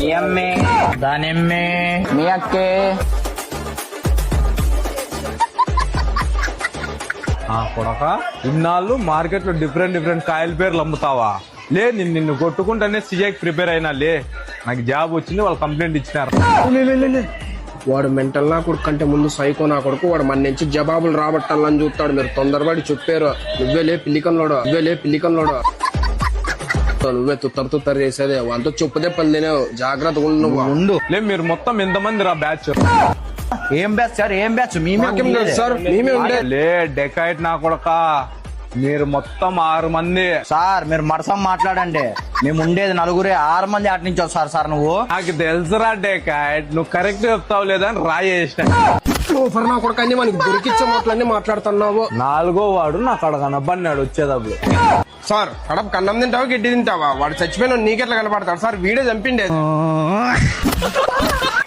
ఈ అమ్మే దానిమ్మే మీ అక్కే కొడక ఇన్నాళ్ళు మార్కెట్ లో డిఫరెంట్ కాయల పేర్లు అమ్ముతావా? లే నిన్ను కొట్టుకుంటానే సిఐకి ప్రిపేర్ అయినా లే. నాకు జాబ్ వచ్చింది, వాళ్ళు కంప్లైంట్ ఇచ్చినారు. వాడు మెంటల్ నా కొడుకు కంటే ముందు సైకో నా కొడుకు. వాడు మన నుంచి జవాబులు రాబట్టాలని చూస్తాడు. మీరు తొందరపడి చెప్పారు. నువ్వేలే పిల్లికన్లోడు నువ్వే తుత్తరు చేసేదే. అంతా చెప్పుదే పని తినేవు. జాగ్రత్తగా ఉండు. లే మీరు మొత్తం ఎంతమంది రా బ్యాచ్? ఏం బ్యాచ్ సార్? ఏం బ్యాచ్? సార్ మేమే ఉండే. లే డెకాయిట్ నా కొడక, మీరు మొత్తం 6 మంది సార్. మీరు మరసం మాట్లాడండి. మేము ఉండేది 4, 6 మంది అటు నుంచి వస్తారు సార్. నువ్వు నాకు తెలుసురా డెకాయిట్, నువ్వు కరెక్ట్ చెప్తావు లేదని రాయి చేసిన. నా కొడుకు అన్ని మనకి దొరికిచ్చే మాటలన్నీ మాట్లాడుతున్నావు. 4గో వాడు నాకు అక్కడ కనపడినాడు వచ్చేటప్పుడు. సార్ కడప కన్నం తింటావా గిడ్డి తింటావా? వాడు చచ్చిపోయిన నీకెట్లా కనపడతాడు సార్? వీడే చంపిండే.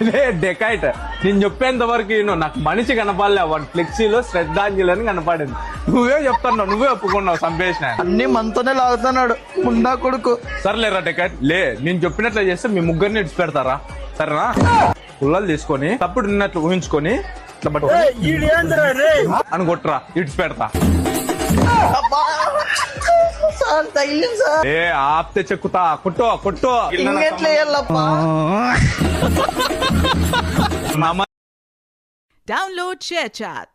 లే డెకాయిట్, నేను చెప్పేంత వరకు నాకు మనిషి కనపడలే. వాడు ఫ్లెక్సీలో శ్రద్ధాంజలి అని కనపడింది. నువ్వే చెప్తున్నావు, నువ్వే ఒప్పుకున్నావు చంపేసిన. అన్ని మనతోనే లాగుతున్నాడు ముండా కొడుకు. సర్లేరా డెకాయిట్, లే నేను చెప్పినట్లు చేస్తే మీ ముగ్గురిని ఇడిచి పెడతారా? సరేనా? పుల్లలు తీసుకొని తప్పుడు నిన్నట్లు ఊహించుకొని ఇట్లా బట్టి అని కొట్టరా, ఇడిచి పెడతా. సార్ తగిలింది సార్. ఏ ఆప్తే చెక్కుతా. కొట్టు ఇంకెట్లా Download ShareChat.